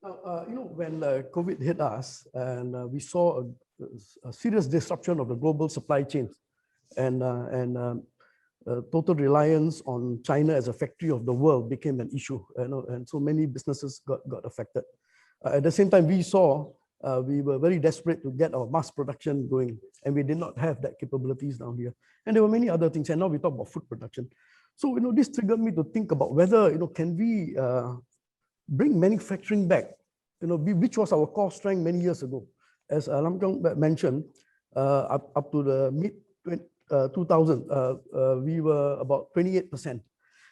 When COVID hit us and we saw a serious disruption of the global supply chains and total reliance on China as a factory of the world became an issue, and so many businesses got affected. At the same time, we saw we were very desperate to get our mass production going, and we did not have that capabilities down here. And there were many other things, and now we talk about food production. So, this triggered me to think about whether, can we bring manufacturing back, which was our core strength many years ago. As Lam Kong mentioned, up to the mid 2000, we were about 28%.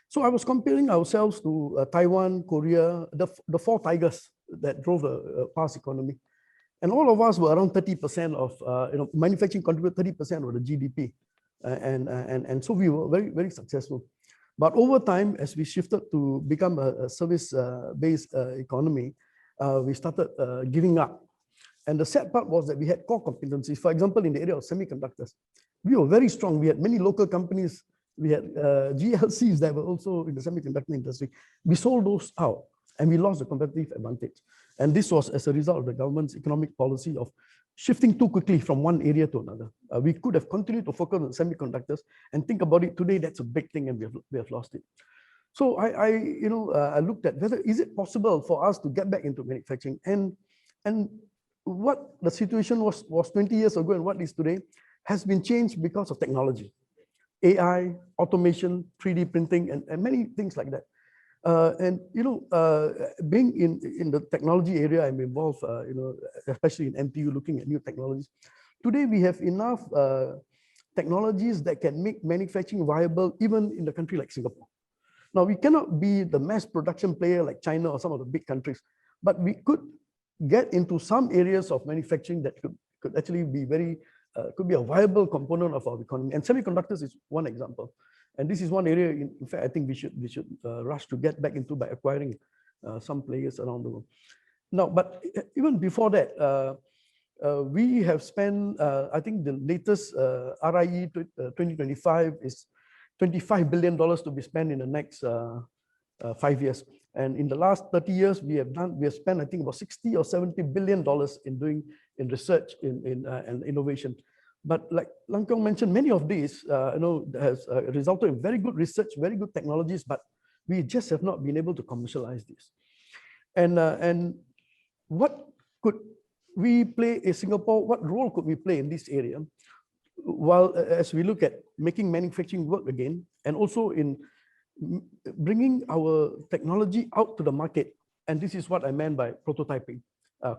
So I was comparing ourselves to Taiwan, Korea, the four tigers that drove the past economy. And all of us were around 30% of, manufacturing contributed 30% of the GDP. And so we were very, very successful. But over time, as we shifted to become a service-based economy, we started giving up. And the sad part was that we had core competencies. For example, in the area of semiconductors, we were very strong. We had many local companies. We had GLCs that were also in the semiconductor industry. We sold those out and we lost the competitive advantage. And this was as a result of the government's economic policy of shifting too quickly from one area to another. We could have continued to focus on semiconductors and think about it today. That's a big thing, and we have lost it. So I looked at whether is it possible for us to get back into manufacturing, and what the situation was 20 years ago and what is today has been changed because of technology, AI, automation, 3D printing, and many things like that. Being in the technology area, I'm involved, especially in NTU, looking at new technologies. Today, we have enough technologies that can make manufacturing viable even in a country like Singapore. Now, we cannot be the mass production player like China or some of the big countries, but we could get into some areas of manufacturing that could actually be could be a viable component of our economy. And semiconductors is one example. And this is one area, in fact, I think we should rush to get back into by acquiring some players around the world. Now, but even before that, we have spent, I think the latest RIE 2025 is $25 billion to be spent in the next 5 years. And in the last 30 years, we have spent, I think, about $60 or $70 billion in research and innovation. But like Lang Kong mentioned, many of these has resulted in very good research, very good technologies, but we just have not been able to commercialize this. And what could we play in Singapore? What role could we play in this area? While as we look at making manufacturing work again, and also in bringing our technology out to the market. And this is what I meant by prototyping,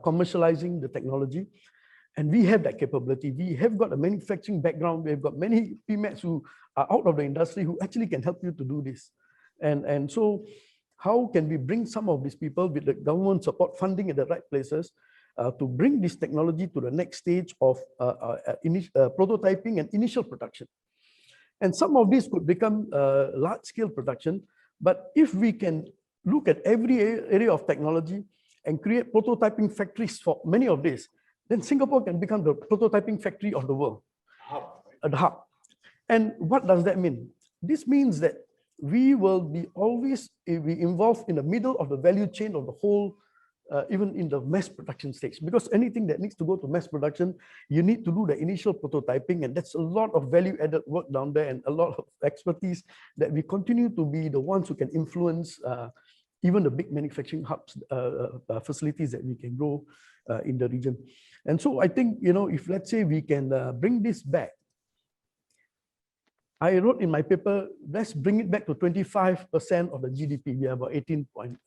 commercializing the technology. And we have that capability. We have got a manufacturing background. We have got many PMATs who are out of the industry who actually can help you to do this. And so how can we bring some of these people with the government support funding at the right places to bring this technology to the next stage of prototyping and initial production? And some of these could become large-scale production. But if we can look at every area of technology and create prototyping factories for many of these, then Singapore can become the prototyping factory of the world, the hub. And what does that mean? This means that we will be always be involved in the middle of the value chain of the whole, even in the mass production stage. Because anything that needs to go to mass production, you need to do the initial prototyping, and that's a lot of value-added work down there and a lot of expertise that we continue to be the ones who can influence even the big manufacturing hubs, facilities that we can grow in the region. And so I think, if let's say we can bring this back, I wrote in my paper, let's bring it back to 25% of the GDP. We are about 18 or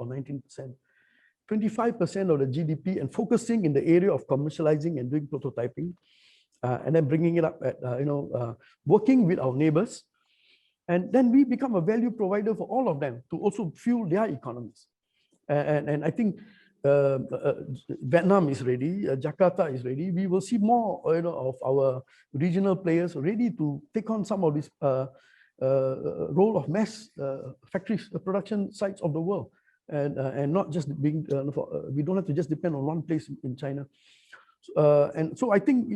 19%. 25% of the GDP, and focusing in the area of commercializing and doing prototyping, and then bringing it up at, working with our neighbors. And then we become a value provider for all of them to also fuel their economies. And I think Vietnam is ready, Jakarta is ready. We will see more of our regional players ready to take on some of this role of mass factories, production sites of the world. And not just being, we don't have to just depend on one place in China. And so I think,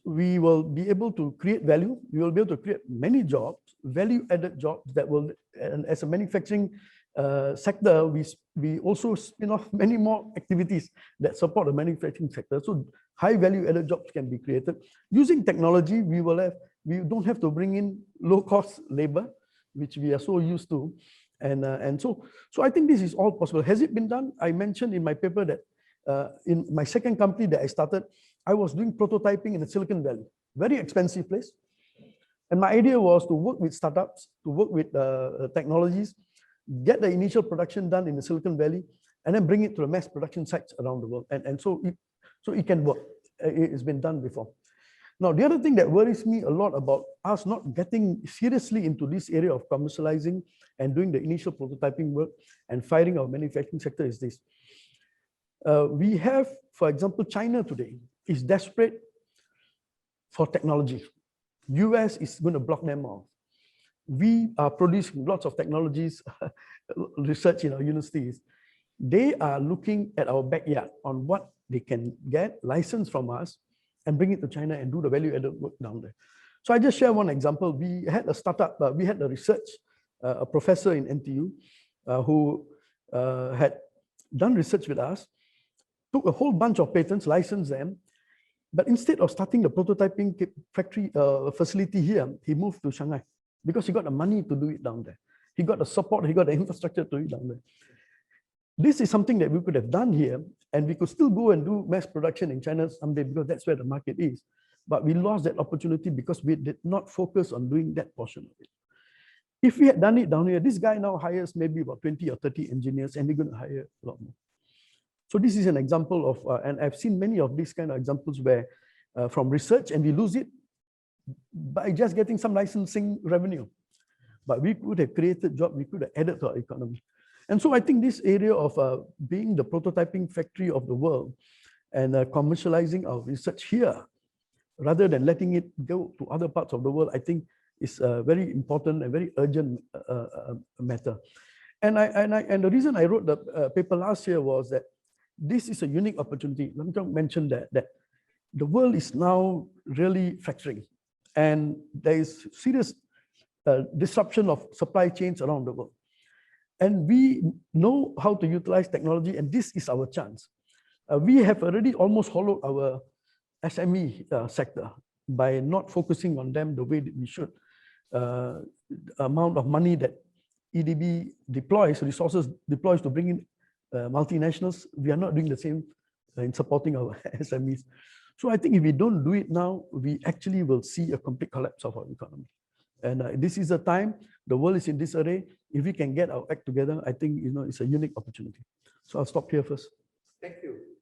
we will be able to create value. We will be able to create many jobs, value-added jobs that will, and as a manufacturing sector, we also spin off many more activities that support the manufacturing sector. So high value added jobs can be created. Using technology, we don't have to bring in low cost labor, which we are so used to. And so I think this is all possible. Has it been done? I mentioned in my paper that in my second company that I started, I was doing prototyping in the Silicon Valley, very expensive place. And my idea was to work with startups, to work with technologies, get the initial production done in the Silicon Valley, and then bring it to the mass production sites around the world. And so it can work. It's been done before. Now, the other thing that worries me a lot about us not getting seriously into this area of commercializing and doing the initial prototyping work and firing our manufacturing sector is this. We have, for example, China today is desperate for technology. US is going to block them off. We are producing lots of technologies, research in our universities. They are looking at our backyard on what they can get licensed from us and bring it to China and do the value-added work down there. So I just share one example. We had a startup, we had a research, a professor in NTU who had done research with us, took a whole bunch of patents, licensed them, but instead of starting the prototyping factory facility here, he moved to Shanghai because he got the money to do it down there. He got the support, he got the infrastructure to do it down there. This is something that we could have done here, and we could still go and do mass production in China someday because that's where the market is. But we lost that opportunity because we did not focus on doing that portion of it. If we had done it down here, this guy now hires maybe about 20 or 30 engineers, and we're going to hire a lot more. So this is an example of, and I've seen many of these kind of examples where from research, and we lose it by just getting some licensing revenue. But we could have created jobs, we could have added to our economy. And so I think this area of being the prototyping factory of the world and commercializing our research here, rather than letting it go to other parts of the world, I think is a very important and very urgent matter. And the reason I wrote the paper last year was that this is a unique opportunity. Let me mention that the world is now really fracturing, and there is serious disruption of supply chains around the world. And we know how to utilize technology, and this is our chance. We have already almost hollowed our SME sector by not focusing on them the way that we should. Amount of money that EDB deploys, resources deploys to bring in multinationals, we are not doing the same in supporting our SMEs. So I think if we don't do it now, we actually will see a complete collapse of our economy. And this is the time, the world is in disarray. If we can get our act together, I think it's a unique opportunity. So I'll stop here first. Thank you.